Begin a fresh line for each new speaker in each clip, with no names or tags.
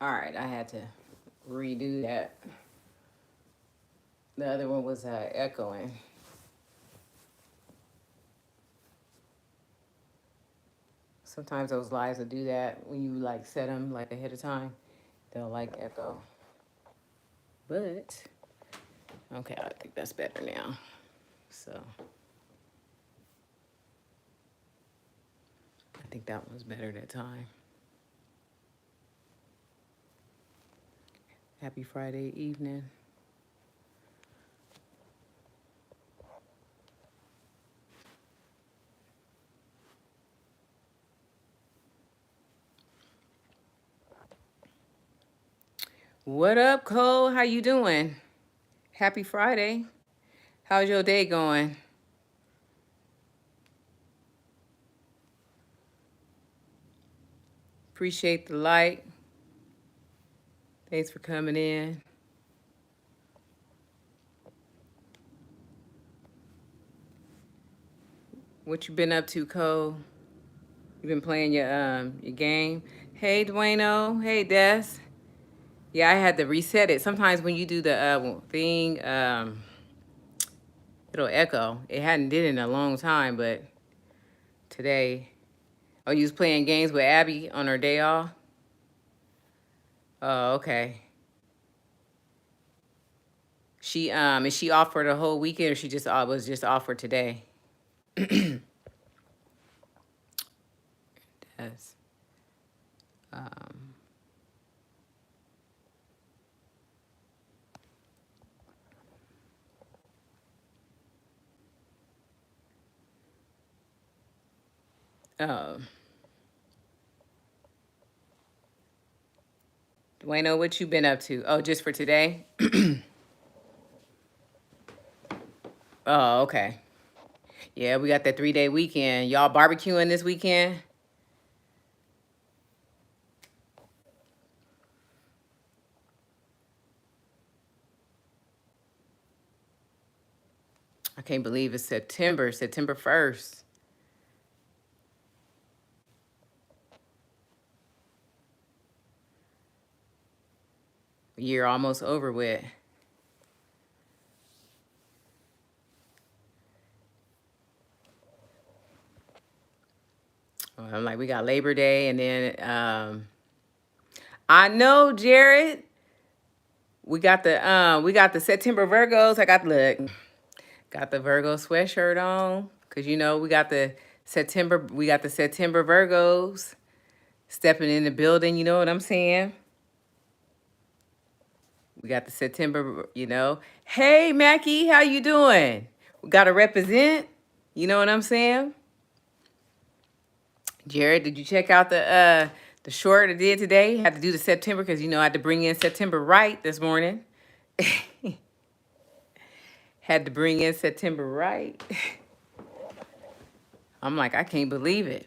All right, I had to redo that. The other one was echoing. Sometimes those lives will do that when you like set them like ahead of time. They'll like echo. But okay, I think that's better now. So I think that one's better that time. Happy Friday evening. What up, Cole? How you doing? Happy Friday. How's your day going? Appreciate the light. Thanks for coming in. What you been up to, Cole? You been playing your game? Hey, Dwayno. Hey, Des. Yeah, I had to reset it. Sometimes when you do the thing, it'll echo. It hadn't did it in a long time, but today, oh, you was playing games with Abby on her day off? Oh, okay. She is she off for the whole weekend, or she just was just off for today? Yes. Um, oh, Dwayno, what you been up to? Oh, just for today? Oh, okay. Yeah, we got that 3-day weekend. Y'all barbecuing this weekend? I can't believe it's September 1st. Year almost over with. I'm like, we got Labor Day, and then I know, Jared. We got the September Virgos. I got the Virgo sweatshirt on, cause we got the September Virgos stepping in the building. You know what I'm saying? We got the September. Hey, Mackie, how you doing? We got to represent. You know what I'm saying? Jared, did you check out the short I did today? Had to do the September because I had to bring in September right this morning. Had to bring in September right. I'm like, I can't believe it.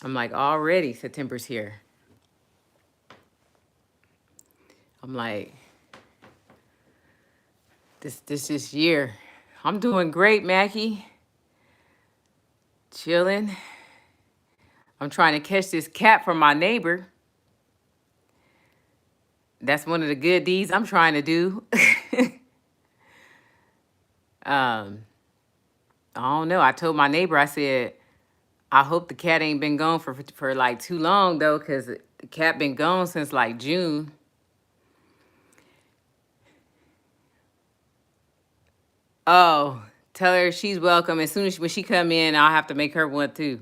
I'm like, already September's here. I'm like, this year. I'm doing great, Mackie. Chilling. I'm trying to catch this cat from my neighbor. That's one of the good deeds I'm trying to do. um, I don't know. I told my neighbor, I said, I hope the cat ain't been gone for like too long though, because the cat been gone since like June. Oh, tell her she's welcome. As soon as when she come in, I'll have to make her one too.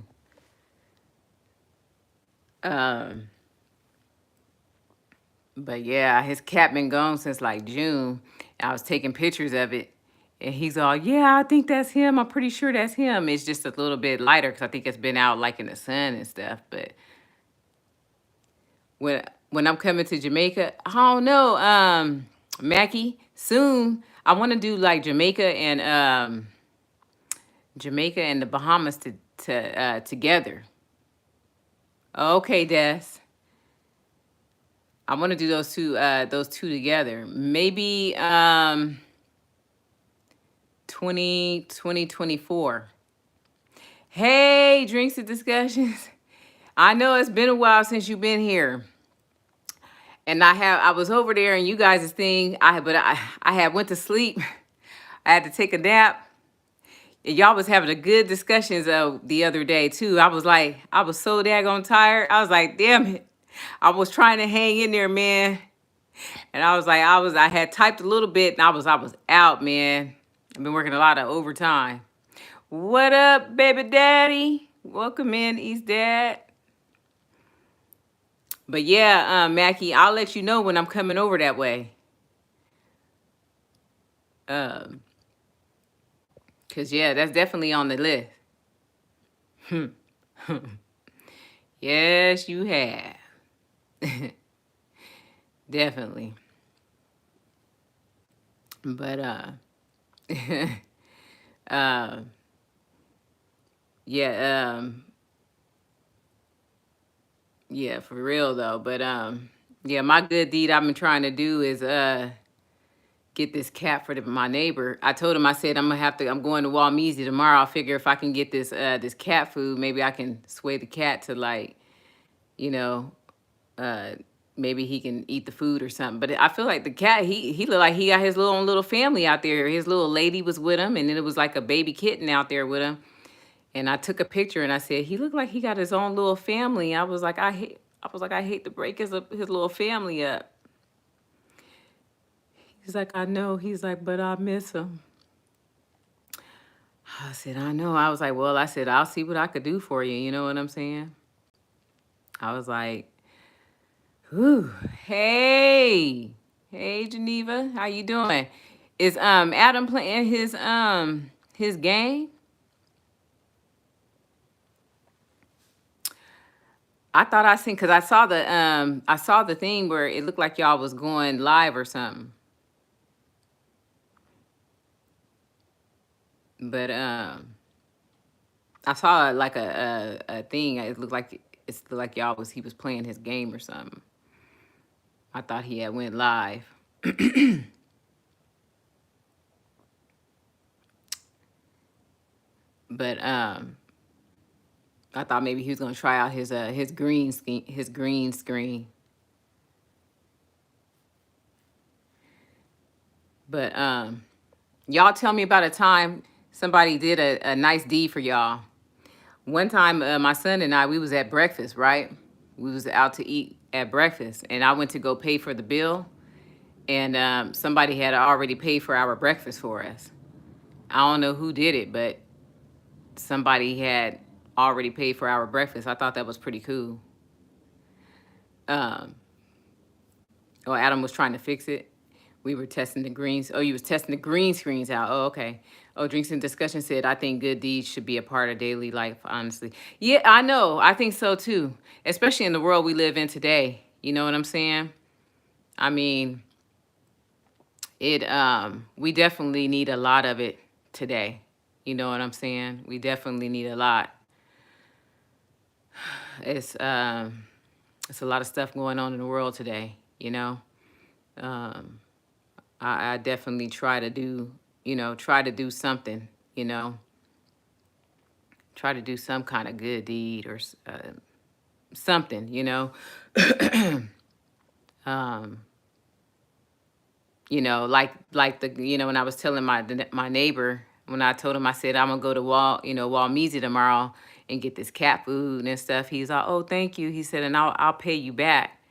Um, but yeah, his cat been gone since like June. I was taking pictures of it, and he's all, "Yeah, I think that's him. I'm pretty sure that's him. It's just a little bit lighter because I think it's been out like in the sun and stuff." But when I'm coming to Jamaica, I don't know, Mackie, soon I want to do like Jamaica and the Bahamas together. Okay, Des. I want to do those two together. Maybe 2024. Hey, Drinks and Discussions. I know it's been a while since you've been here. And I was over there and you guys' thing, I had went to sleep. I had to take a nap. And y'all was having a good discussions the other day too. I was so daggone tired. I was like, damn it. I was trying to hang in there, man. And I had typed a little bit and I was out, man. I've been working a lot of overtime. What up, baby daddy? Welcome in, East Dad. But yeah, Mackie, I'll let you know when I'm coming over that way. Um, Cause yeah, that's definitely on the list. Yes, you have. Definitely. But uh yeah, yeah, for real though. But yeah, my good deed I've been trying to do is get this cat for my neighbor. I told him, I said I'm going to Walmeasy tomorrow. I'll figure if I can get this cat food, maybe I can sway the cat to like, you know, uh maybe he can eat the food or something. But I feel like the cat, he looked like he got his own little family out there. His little lady was with him, and then it was like a baby kitten out there with him. And I took a picture and I said, he looked like he got his own little family. I hate to break his little family up. He's like, I know. He's like, but I miss him. I said, I know. I was like, well, I said, I'll see what I could do for you. You know what I'm saying? I was like, whew, hey, hey, Geneva, how you doing? Is Adam playing his game? I thought I seen, because I saw the thing where it looked like y'all was going live or something. But I saw like a thing. It looked like he was playing his game or something. I thought he had went live. But I thought maybe he was gonna try out his green screen. But y'all tell me about a time somebody did a nice deed for y'all. One time, my son and I, we was at breakfast, right? We was out to eat at breakfast, and I went to go pay for the bill, and somebody had already paid for our breakfast for us. I don't know who did it, but somebody had already paid for our breakfast. I thought that was pretty cool. Um, oh, Adam was trying to fix it. We were testing the greens. Oh, you was testing the green screens out. Oh, okay. Oh, Drinks and Discussion said, I think good deeds should be a part of daily life, honestly. Yeah, I know. I think so too. Especially in the world we live in today. You know what I'm saying? I mean, we definitely need a lot of it today. You know what I'm saying? We definitely need a lot. It's it's a lot of stuff going on in the world today, you know. Um I definitely try to do something, you know, try to do some kind of good deed or something, you know. um, when I was telling my neighbor, when I told him, I said, I'm gonna go to Walmeasy tomorrow and get this cat food and stuff. He's like, oh, thank you. He said, and I'll pay you back.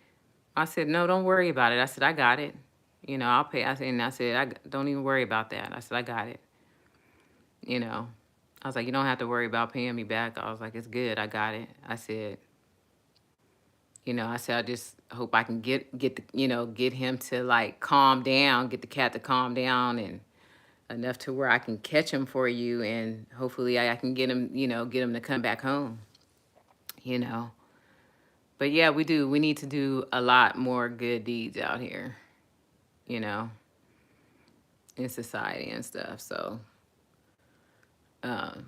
I said, no, don't worry about it. I said, I got it. You know, I'll pay. Don't even worry about that. I said, I got it. You know, I was like, you don't have to worry about paying me back. I was like, it's good. I got it. I said, I just hope I can get him to like calm down, get the cat to calm down and enough to where I can catch him for you. And hopefully I can get him to come back home, you know. But yeah, we need to do a lot more good deeds out here, you know, in society and stuff. So, um,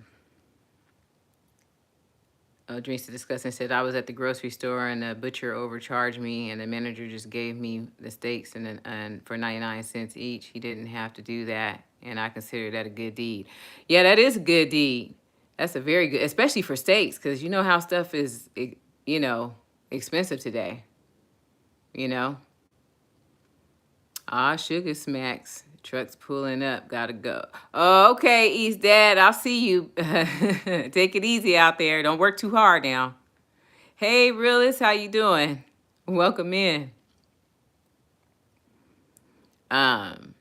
Drinks to Discuss and said, I was at the grocery store and the butcher overcharged me and the manager just gave me the steaks and for 99 cents each. He didn't have to do that. And I consider that a good deed. Yeah, that is a good deed. That's a very good, especially for steaks, because you know how stuff is, you know, expensive today. You know. Ah, sugar smacks. Trucks pulling up. Gotta go. Oh, okay, East Dad. I'll see you. Take it easy out there. Don't work too hard now. Hey, realist, how you doing? Welcome in. Um,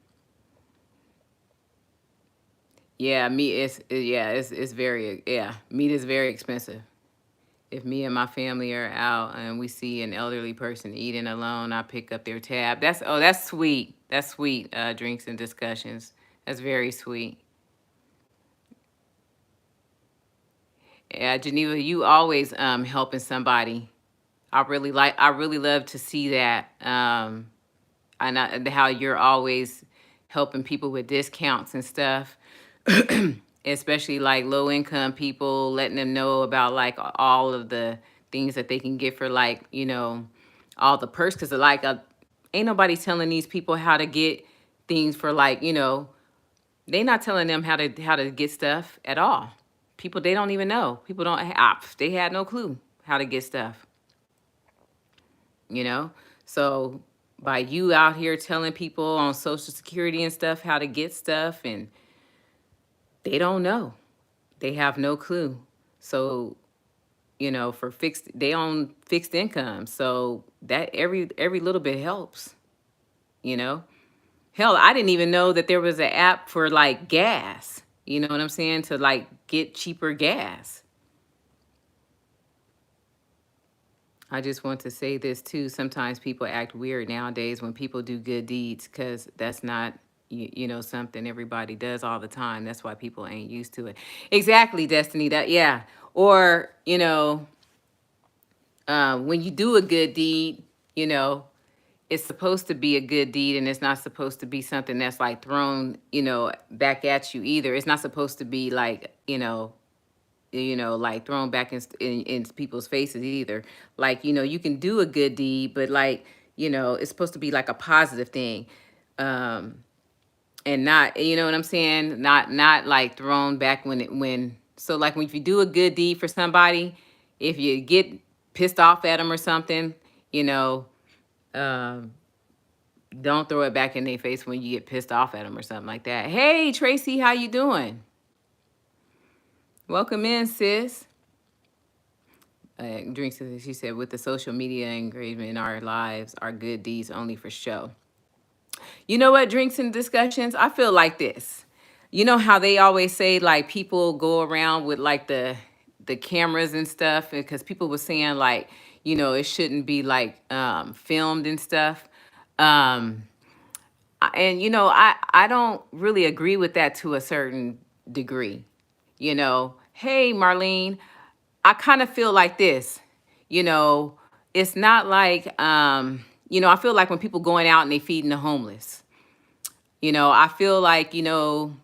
yeah, meat is it's very meat is very expensive. If me and my family are out and we see an elderly person eating alone, I pick up their tab. That's sweet. That's sweet. Drinks and discussions. That's very sweet. Yeah, Geneva, you always helping somebody. I really love to see that. And how you're always helping people with discounts and stuff. Especially like low income people, letting them know about like all of the things that they can get for like, you know, all the perks. Cause like, ain't nobody telling these people how to get things for like, you know, they not telling them how to get stuff at all. People, they don't even know. People don't have, they had no clue how to get stuff, you know? So by you out here telling people on Social Security and stuff how to get stuff, and they don't know. They have no clue. So, you know, for fixed, they own fixed income. So that every little bit helps, you know? Hell, I didn't even know that there was an app for like gas. You know what I'm saying? To like get cheaper gas. I just want to say this too. Sometimes people act weird nowadays when people do good deeds, because that's not, you know, something everybody does all the time. That's why people ain't used to it. Exactly, Destiny. That, yeah. Or, you know, when you do a good deed, you know, it's supposed to be a good deed, and it's not supposed to be something that's like thrown, you know, back at you either. It's not supposed to be like, you know, like thrown back in people's faces either. Like, you know, you can do a good deed, but like, you know, it's supposed to be like a positive thing. Um, and not, you know what I'm saying? Not like thrown back so like when if you do a good deed for somebody, if you get pissed off at them or something, you know, um, don't throw it back in their face when you get pissed off at them or something like that. Hey, Tracy, how you doing? Welcome in, sis. Drinks, she said, with the social media engagement in our lives, our good deeds only for show. You know what, Drinks and Discussions? I feel like this. You know how they always say like people go around with like the cameras and stuff, because people were saying like, you know, it shouldn't be like filmed and stuff. Um, and you know, I don't really agree with that to a certain degree. You know, hey Marlene, I kind of feel like this, you know, it's not like, you know, I feel like when people going out and they feeding the homeless, you know, I feel like, you know,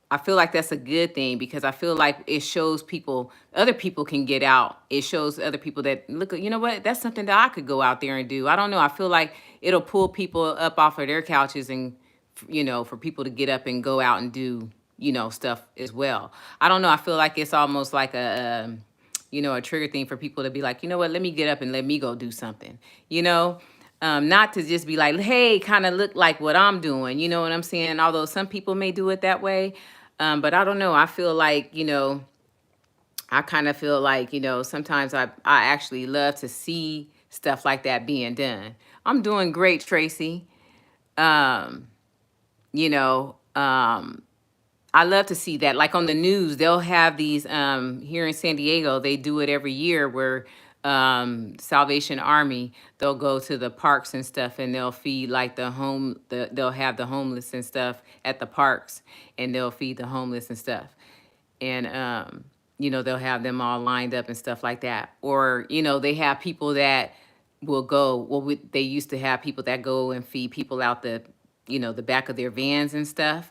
I feel like that's a good thing, because I feel like it shows people, other people can get out. It shows other people that, look, you know what, that's something that I could go out there and do. I don't know. I feel like it'll pull people up off of their couches and, you know, for people to get up and go out and do, you know, stuff as well. I don't know. I feel like it's almost like you know, a trigger thing for people to be like, you know what, let me get up and let me go do something, you know? Not to just be like, hey, kind of look like what I'm doing, you know what I'm saying? Although some people may do it that way. But I don't know. I feel like, you know, I kind of feel like, you know, sometimes I actually love to see stuff like that being done. I'm doing great, Tracy. Um, you know, I love to see that. Like on the news, they'll have these here in San Diego, they do it every year where Salvation Army, they'll go to the parks and stuff, and they'll feed like they'll have the homeless and stuff at the parks, and they'll feed the homeless and stuff. And you know, they'll have them all lined up and stuff like that. Or, you know, they have people that will go, they used to have people that go and feed people out the, you know, the back of their vans and stuff.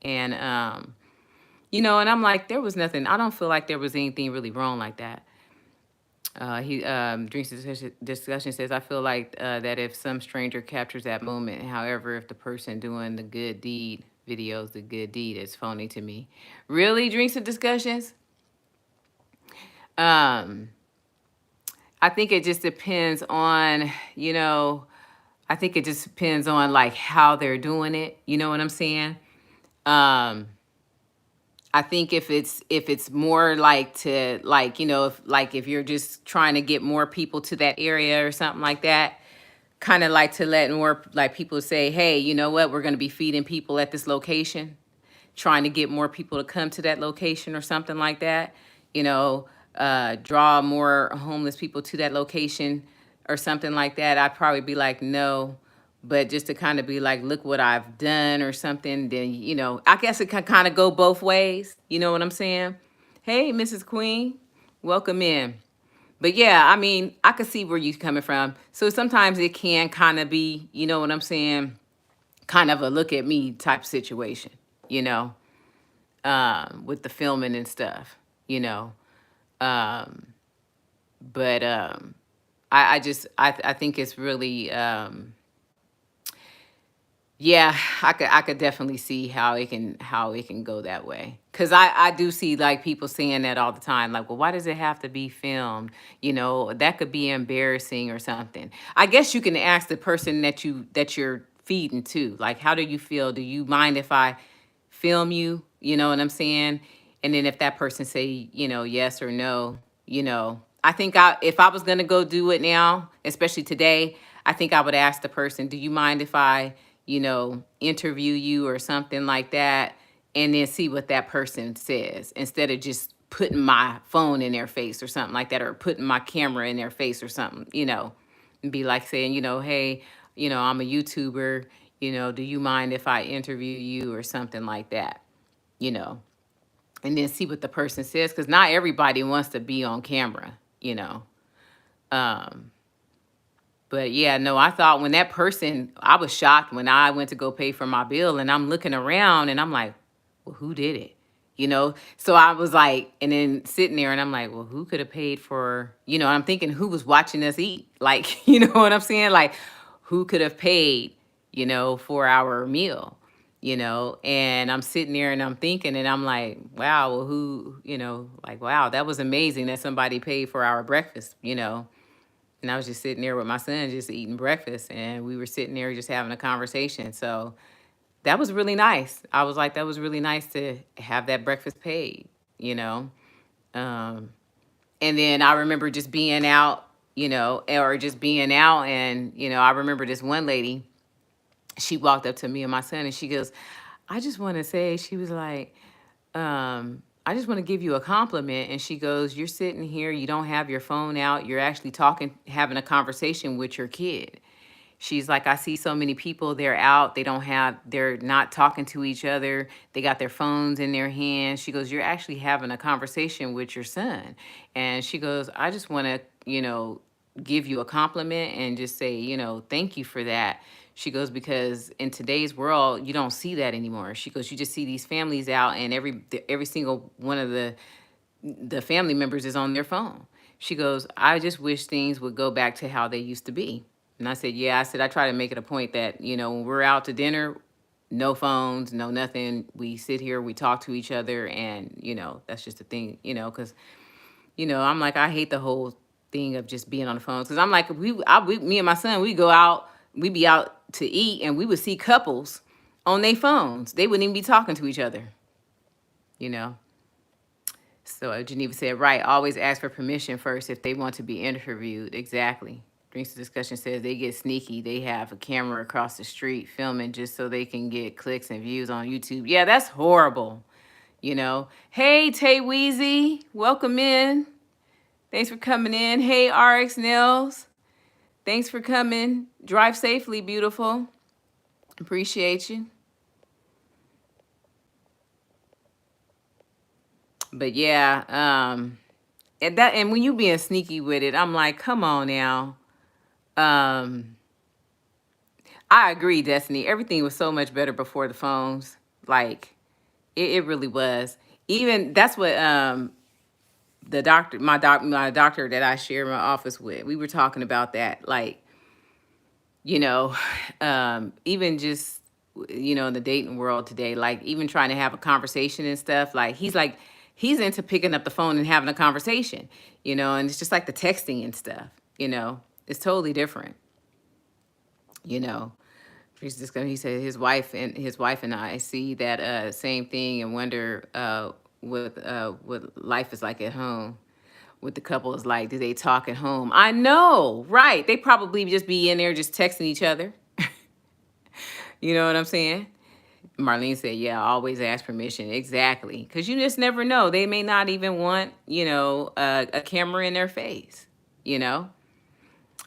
And you know, and I'm like, there was nothing, I don't feel like there was anything really wrong like that. He Drinks Discussion says, I feel like that if some stranger captures that moment, however, if the person doing the good deed videos the good deed, it's phony to me. Really, Drinks and Discussions? Um, I think it just depends on, I think it just depends on like how they're doing it. You know what I'm saying? Um, I think if it's more like to like, if you're just trying to get more people to that area or something like that, kind of like to let more like people say, hey, you know what, we're going to be feeding people at this location, trying to get more people to come to that location or something like that, draw more homeless people to that location or something like that, I'd probably be like, no. But just to kind of be like, look what I've done or something, then, I guess it can kind of go both ways. You know what I'm saying? Hey, Mrs. Queen, welcome in. But yeah, I mean, I could see where you're coming from. So sometimes it can kind of be, you know what I'm saying, kind of a look at me type situation, you know, with the filming and stuff, you know. Um, but I think it's really, yeah, I could definitely see how it can go that way. Cause I do see like people saying that all the time. Like, well, why does it have to be filmed? That could be embarrassing or something. I guess you can ask the person that you're feeding to. Like, how do you feel? Do you mind if I film you? You know what I'm saying? And then if that person say, yes or no, I think if I was gonna go do it now, especially today, I think I would ask the person, do you mind if I, interview you or something like that, and then see what that person says instead of just putting my phone in their face or something like that, or putting my camera in their face or something, and be like saying, hey, I'm a YouTuber, do you mind if I interview you or something like that, you know, and then see what the person says, because not everybody wants to be on camera, you know. Um, but yeah, no, I thought when that person, I was shocked when I went to go pay for my bill and I'm looking around and I'm like, well, who did it? So I was like, and then sitting there and I'm like, well, who could have paid for, I'm thinking who was watching us eat? Like, you know what I'm saying? Like, who could have paid, for our meal? And I'm sitting there and I'm thinking and I'm like, wow, well, like, wow, that was amazing that somebody paid for our breakfast. And I was just sitting there with my son, just eating breakfast, and we were sitting there just having a conversation. So that was really nice. I was like, that was really nice to have that breakfast paid, you know? Um, and then I remember just being out, or just being out. And, I remember this one lady, she walked up to me and my son and she goes, I just want to say, she was like, I just want to give you a compliment. And she goes, you're sitting here, you don't have your phone out, you're actually talking, having a conversation with your kid. She's like, I see so many people, they're out, they're not talking to each other, they got their phones in their hands. She goes, you're actually having a conversation with your son. And she goes, I just want to, give you a compliment and just say, thank you for that. She goes, because in today's world, you don't see that anymore. She goes, you just see these families out and every single one of the family members is on their phone. She goes, I just wish things would go back to how they used to be. And I said, yeah, I said, I try to make it a point that, when we're out to dinner, no phones, no nothing. We sit here, we talk to each other, and, that's just the thing, because, I'm like, I hate the whole thing of just being on the phone. Because I'm like, me and my son, we go out, we be out to eat, and we would see couples on their phones. They wouldn't even be talking to each other, you know. So Geneva said, right, always ask for permission first if they want to be interviewed. Exactly. Drinks to Discussion says they get sneaky. They have a camera across the street filming just so they can get clicks and views on YouTube. Yeah, that's horrible. Hey, Tay Weezy, welcome in. Thanks for coming in. Hey, RX Nails. Thanks for coming. Drive safely, beautiful. Appreciate you. But yeah, and when you being sneaky with it, I'm like, come on now. I agree, Destiny. Everything was so much better before the phones. Like, it really was. Even that's what the doctor, my doctor that I share my office with, we were talking about that. Like, you know, even just, in the dating world today, like even trying to have a conversation and stuff, like he's like, He's into picking up the phone and having a conversation, and it's just like the texting and stuff, it's totally different, you know. He said his wife and I see that same thing and wonder what life is like at home. What the couple is like. Do they talk at home? I know, right? They probably just be in there just texting each other. You know what I'm saying? Marlene said, yeah, always ask permission. Exactly. Because you just never know. They may not even want, a camera in their face, you know?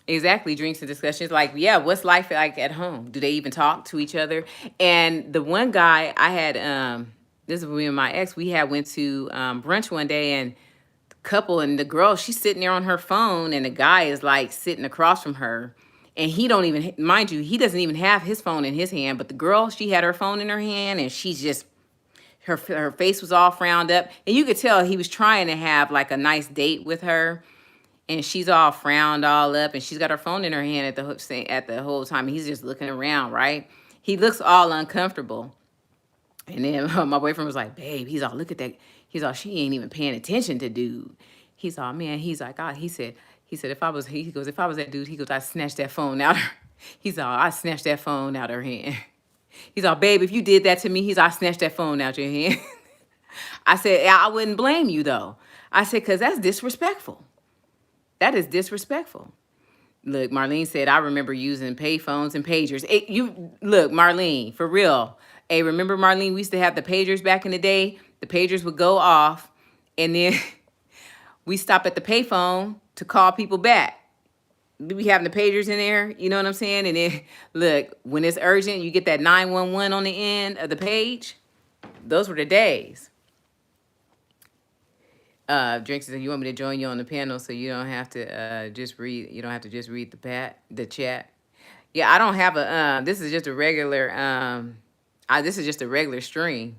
Exactly. Drinks and discussions. Like, yeah, what's life like at home? Do they even talk to each other? And the one guy I had, this is me and my ex, we had went to brunch one day, and couple, and the girl, she's sitting there on her phone, and the guy is like sitting across from her, and he don't even, mind you, he doesn't even have his phone in his hand, but the girl, she had her phone in her hand, and she's just, her face was all frowned up, and you could tell he was trying to have like a nice date with her, and she's all frowned all up, and she's got her phone in her hand at the whole time, and he's just looking around, right? He looks all uncomfortable. And then my boyfriend was like, babe, he's all, look at that. He's all, she ain't even paying attention to dude. He's all, man, he's like, he said, he goes, if I was that dude, he goes, I snatched that phone out. He's all, I snatched that phone out her hand. He's all, babe, if you did that to me, I snatched that phone out your hand. I said, I wouldn't blame you though. I said, because that's disrespectful. That is disrespectful. Look, Marlene said, I remember using pay phones and pagers. Look, Marlene, for real. Hey, remember, Marlene, we used to have the pagers back in the day. The pagers would go off, and then we stop at the payphone to call people back. We be having the pagers in there, you know what I'm saying? And then, look, when it's urgent, you get that 911 on the end of the page. Those were the days. Drinks said, you want me to join you on the panel so you don't have to just read. You don't have to just read the chat. Yeah, I don't have a. This is just a regular. This is just a regular stream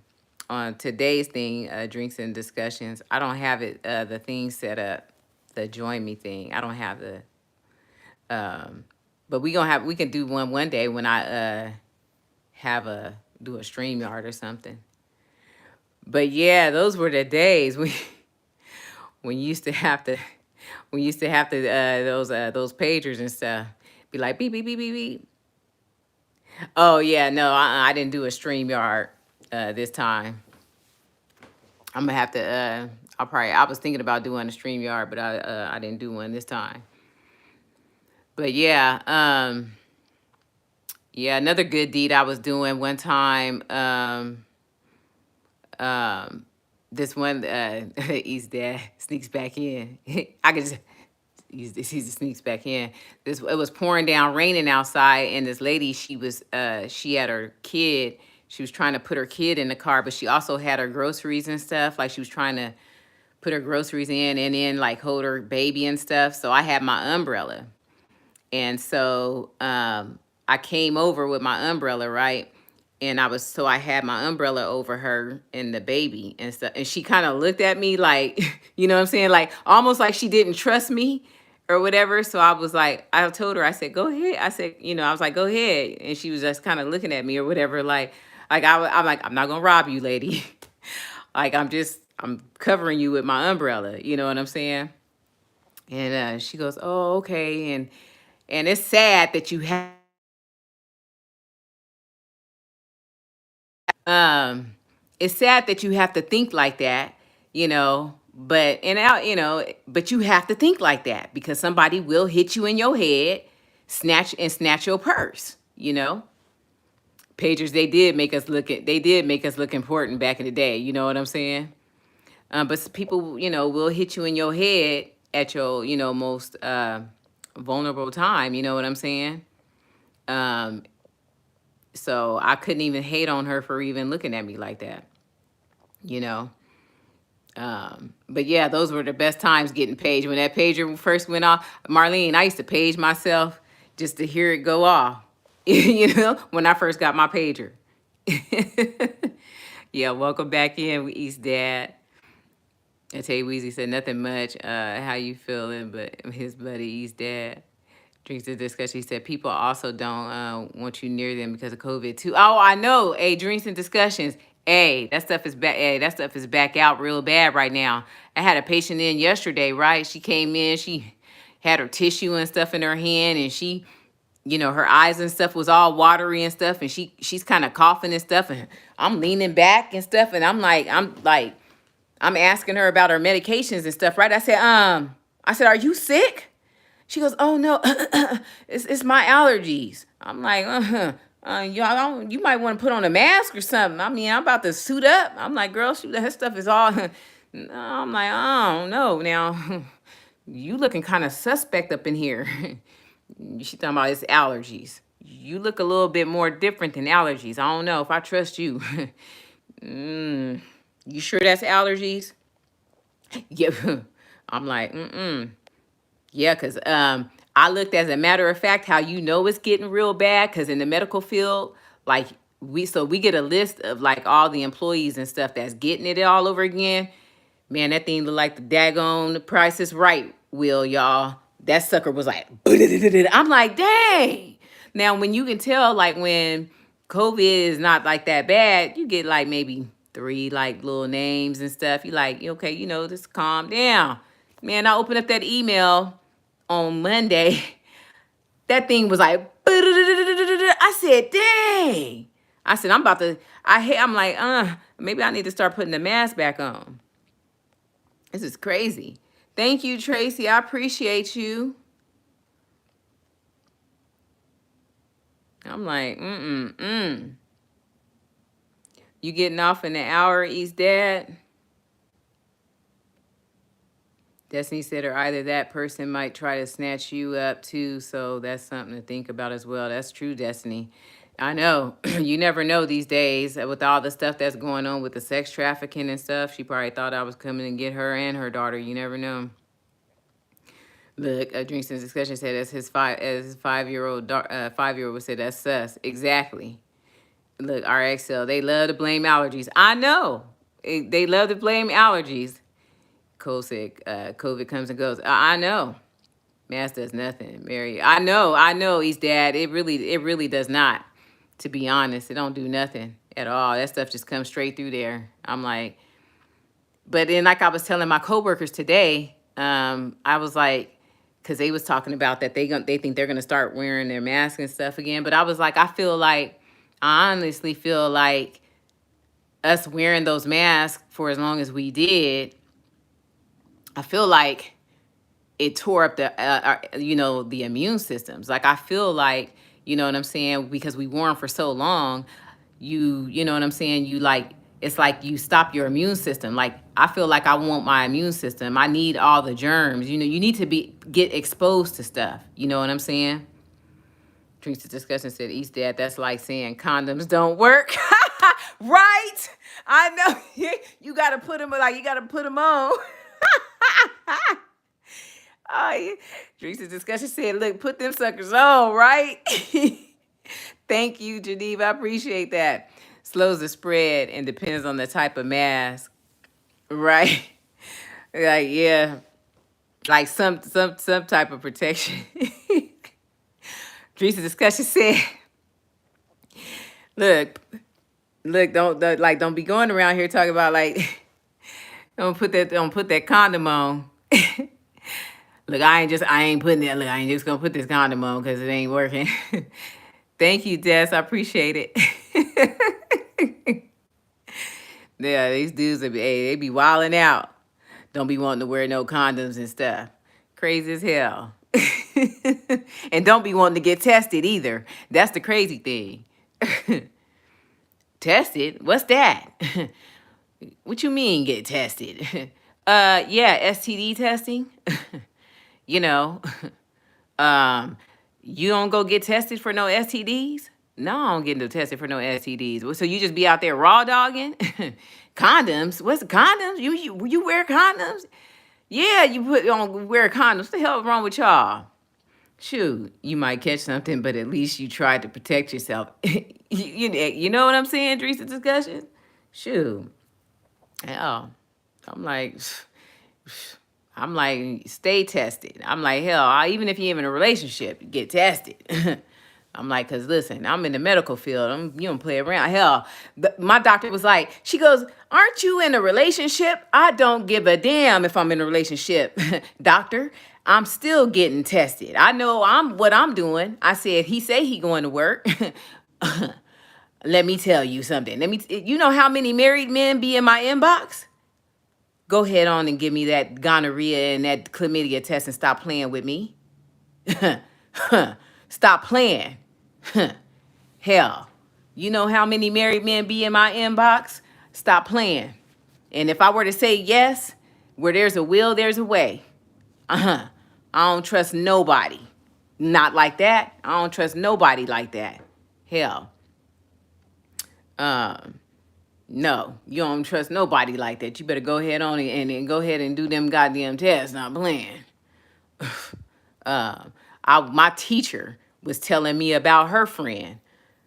on today's thing. Drinks and discussions. I don't have it. The thing set up. The join me thing. I don't have the. But we can do one day when I do a StreamYard or something. But yeah, those were the days when you used to have to those pagers and stuff be like beep beep beep beep beep. Oh yeah, no, I didn't do a StreamYard this time. I'm gonna have to. I was thinking about doing a StreamYard, but I didn't do one this time. But yeah, yeah, another good deed I was doing one time. This one, East Dad sneaks back in. I could just, he sneaks back in. It was pouring down, raining outside, and this lady, she had her kid. She was trying to put her kid in the car, but she also had her groceries and stuff. Like she was trying to put her groceries in and then like hold her baby and stuff. So I had my umbrella. And so I came over with my umbrella, right? And I had my umbrella over her and the baby and stuff. And she kind of looked at me like, you know what I'm saying? Like almost like she didn't trust me or whatever. So I was like, I told her, I said, go ahead. I said, I was like, go ahead. And she was just kind of looking at me or whatever. I'm like, I'm not going to rob you, lady. Like, I'm covering you with my umbrella. You know what I'm saying? And she goes, oh, okay. And it's sad that you have, it's sad that you have to think like that, but you have to think like that because somebody will hit you in your head, snatch your purse, Pagers, they did make us look important back in the day, you know what I'm saying? But people, will hit you in your head at your, most vulnerable time, you know what I'm saying? So I couldn't even hate on her for even looking at me like that, But yeah, those were the best times getting paged. When that pager first went off, Marlene, I used to page myself just to hear it go off, when I first got my pager. Yeah, welcome back in, East Dad. I tell you, Weezy said nothing much. How you feeling? But his buddy East Dad. Drinks the discussion. He said people also don't want you near them because of COVID too. Oh, I know. Hey, drinks and discussions. Hey, that stuff is back. Hey, that stuff is back out real bad right now. I had a patient in yesterday, right? She came in, she had her tissue and stuff in her hand, and she, her eyes and stuff was all watery and stuff, and she's kind of coughing and stuff, and I'm leaning back and stuff, and I'm asking her about her medications and stuff, right? I said, are you sick? She goes, oh no, it's my allergies. I'm like, you might want to put on a mask or something. I mean, I'm about to suit up. I'm like, girl, shoot, that stuff is all. I'm like, I don't know now. You looking kind of suspect up in here. She talking about it's allergies. You look a little bit more different than allergies. I don't know if I trust you. You sure that's allergies? Yeah. I'm like, yeah, because I looked, as a matter of fact, how you know it's getting real bad, because in the medical field, like we get a list of like all the employees and stuff that's getting it all over again. Man, that thing look like the daggone The Price is Right wheel, y'all. That sucker was like, I'm like, dang. Now, when you can tell, like when COVID is not like that bad, you get like maybe 3 like little names and stuff. You like, okay, just calm down. Man, I opened up that email on Monday. That thing was like, I said, dang. I said, I'm like, maybe I need to start putting the mask back on. This is crazy. Thank you, Tracy. I appreciate you. I'm like, You getting off in an hour, East Dad? Destiny said, or either that person might try to snatch you up too. So that's something to think about as well. That's true, Destiny. I know. You never know these days with all the stuff that's going on with the sex trafficking and stuff. She probably thought I was coming to get her and her daughter. You never know. Look, Drinkson's discussion said as his 5-year-old 5-year-old would say that's sus. Exactly. Look, RXL, they love to blame allergies. I know. They love to blame allergies. Cole said, COVID comes and goes. I know. Mask does nothing, Mary. I know, East Dad. It really does not. To be honest, it don't do nothing at all. That stuff just comes straight through there. I'm like, but then like I was telling my coworkers today, I was like, because they was talking about that they think they're gonna start wearing their masks and stuff again. But I was like, I honestly feel like us wearing those masks for as long as we did, I feel like it tore up the immune systems. Like I feel like, you know what I'm saying, because we wore them for so long, you know what I'm saying, it's like you stop your immune system. Like I feel like I want my immune system. I need all the germs. You need to get exposed to stuff. You know what I'm saying? Drinks discussion said, East Dad, that's like saying condoms don't work. Right? I know. You got to put them on. Oh, Drinks discussion said, look, put them suckers on, right? Thank you, Geneva. I appreciate that. Slows the spread and depends on the type of mask. Right? Like, yeah. Like some type of protection. Drinks discussion said, look, don't be going around here talking about like, don't put that condom on. Look, I ain't putting that. Look, I ain't just gonna put this condom on because it ain't working. Thank you, Des. I appreciate it. Yeah, these dudes they be wilding out. Don't be wanting to wear no condoms and stuff. Crazy as hell. And don't be wanting to get tested either. That's the crazy thing. Tested? What's that? What you mean get tested? Yeah, STD testing. You don't go get tested for no STDs? No, I don't get no tested for no STDs. So you just be out there raw dogging? Condoms? What's condoms? You wear condoms? Yeah, you wear condoms. What the hell is wrong with y'all? Shoot, you might catch something, but at least you tried to protect yourself. You know what I'm saying, Teresa discussion? Shoot. Hell, I'm like, stay tested. I'm like, hell, even if you're in a relationship, get tested. I'm like, cause listen, I'm in the medical field. You don't play around. Hell, my doctor was like, she goes, aren't you in a relationship? I don't give a damn if I'm in a relationship, doctor. I'm still getting tested. I know what I'm doing. I said, he say he going to work. Let me tell you something. You know how many married men be in my inbox? Go ahead on and give me that gonorrhea and that chlamydia test and stop playing with me. Stop playing. Hell, you know how many married men be in my inbox? Stop playing. And if I were to say yes, where there's a will, there's a way. I don't trust nobody. Not like that. I don't trust nobody like that. Hell. No, you don't trust nobody like that. You better go ahead on and go ahead and do them goddamn tests. Not playing. My teacher was telling me about her friend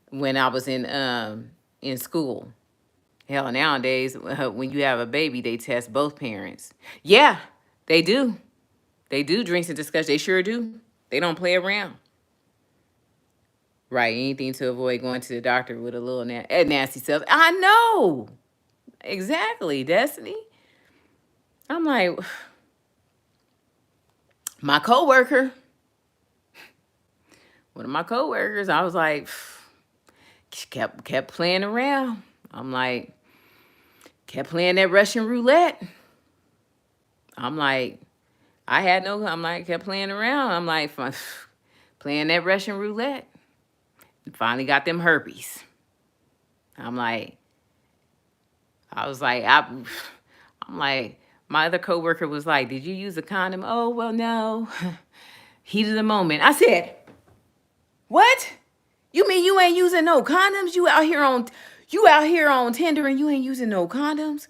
when I was in school. Hell, nowadays when you have a baby, they test both parents. Yeah, they do. They do drinks and discussion. They sure do. They don't play around. Right, anything to avoid going to the doctor with a little nasty self. I know. Exactly, Destiny. I'm like, my coworker, one of my coworkers, I was like, kept playing around. I'm like, kept playing that Russian roulette. I'm like, kept playing around. I'm like, playing that Russian roulette. Finally got them herpes. I'm like, I'm like, my other coworker was like, did you use a condom? Oh, well, no. Heat of the moment. I said, what? You mean you ain't using no condoms? You out here on Tinder and you ain't using no condoms?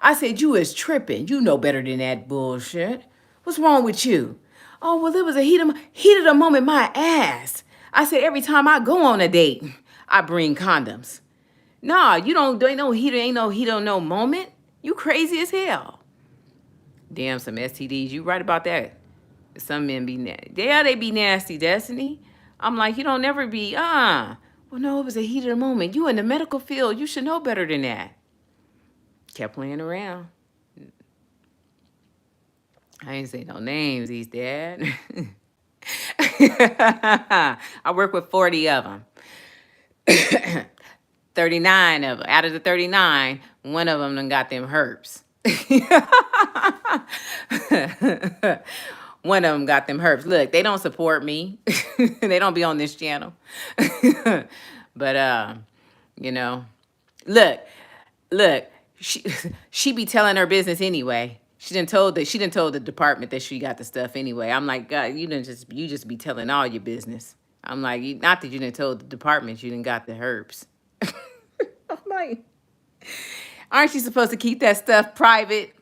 I said, you is tripping. You know better than that bullshit. What's wrong with you? Oh, well, it was a heat of the moment, my ass. I said, every time I go on a date, I bring condoms. Nah, ain't no heat of no moment. You crazy as hell. Damn, some STDs. You right about that. Some men be nasty. Yeah, they be nasty, Destiny. I'm like, you don't never be, well, no, it was a heat of the moment. You in the medical field. You should know better than that. Kept playing around. I ain't say no names, these dad. I work with 40 of them. 39 of them. Out of the 39, one of them done got them herpes. One of them got them herpes. Look, they don't support me. They don't be on this channel. But, you know, look, she be telling her business anyway. She done told the department that she got the stuff anyway. I'm like, God, you just be telling all your business. I'm like, not that you done told the department you done got the herpes. I'm like, aren't you supposed to keep that stuff private?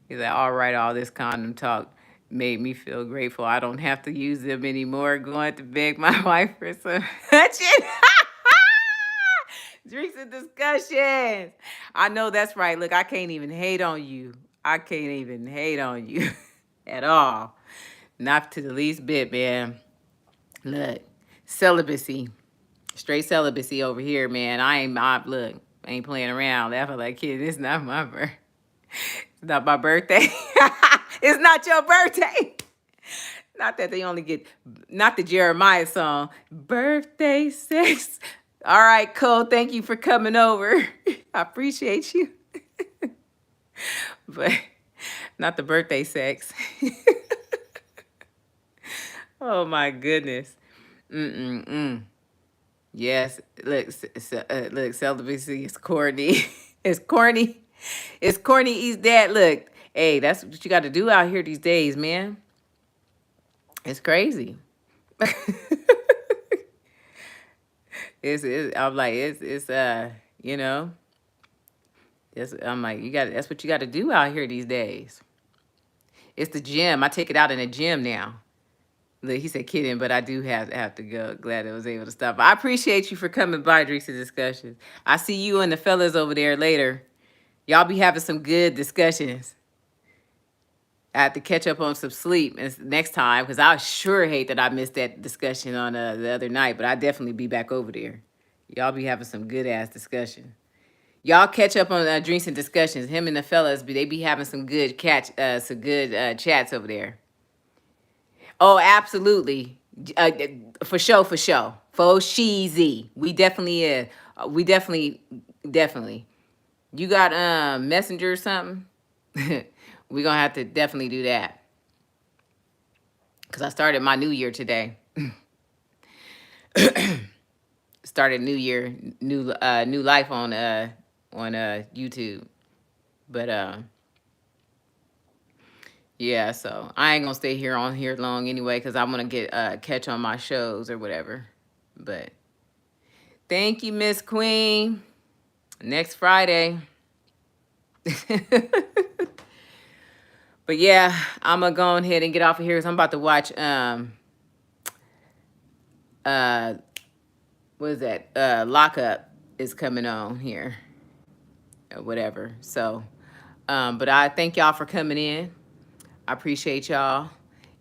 He's like, all right, all this condom talk made me feel grateful. I don't have to use them anymore. Going to beg my wife for some shit. Drinks and discussions. I know that's right. Look, I can't even hate on you. I can't even hate on you at all. Not to the least bit, man. Look, celibacy. Straight celibacy over here, man. I ain't playing around. Laughing like, kid, it's not my birthday. It's not my birthday. It's not your birthday. Not that they only get, not the Jeremiah song, birthday sex. All right, Cole, thank you for coming over. I appreciate you. But not the birthday sex. Oh, my goodness. Yes, look, celibacy is corny. It's corny. It's corny, East Dad. Look, hey, that's what you got to do out here these days, man. It's crazy. I'm like, you know, I'm like, that's what you got to do out here these days. It's the gym. I take it out in the gym now. Look, he said kidding, but I do have to go. Glad I was able to stop. I appreciate you for coming by, Drinks and Discussions. I see you and the fellas over there later. Y'all be having some good discussions. I have to catch up on some sleep next time because I sure hate that I missed that discussion on the other night. But I definitely be back over there. Y'all be having some good ass discussion. Y'all catch up on drinks and discussions. Him and the fellas, they be having some good chats over there. Oh, absolutely. For sure, for sure. For sheezy. We definitely is. We definitely. You got Messenger or something? We gonna have to definitely do that. Cause I started my new year today. Started new year, new life on YouTube. But yeah, so I ain't gonna stay here on here long anyway, cause I'm gonna get catch on my shows or whatever. But thank you, Miss Queen. Next Friday. But yeah, I'm gonna go ahead and get off of here because I'm about to watch what is that? Lockup is coming on here. Or whatever. So but I thank y'all for coming in. I appreciate y'all.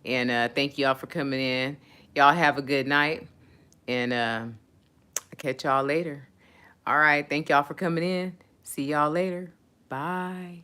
And thank y'all for coming in. Y'all have a good night. And I'll catch y'all later. All right. Thank y'all for coming in. See y'all later. Bye.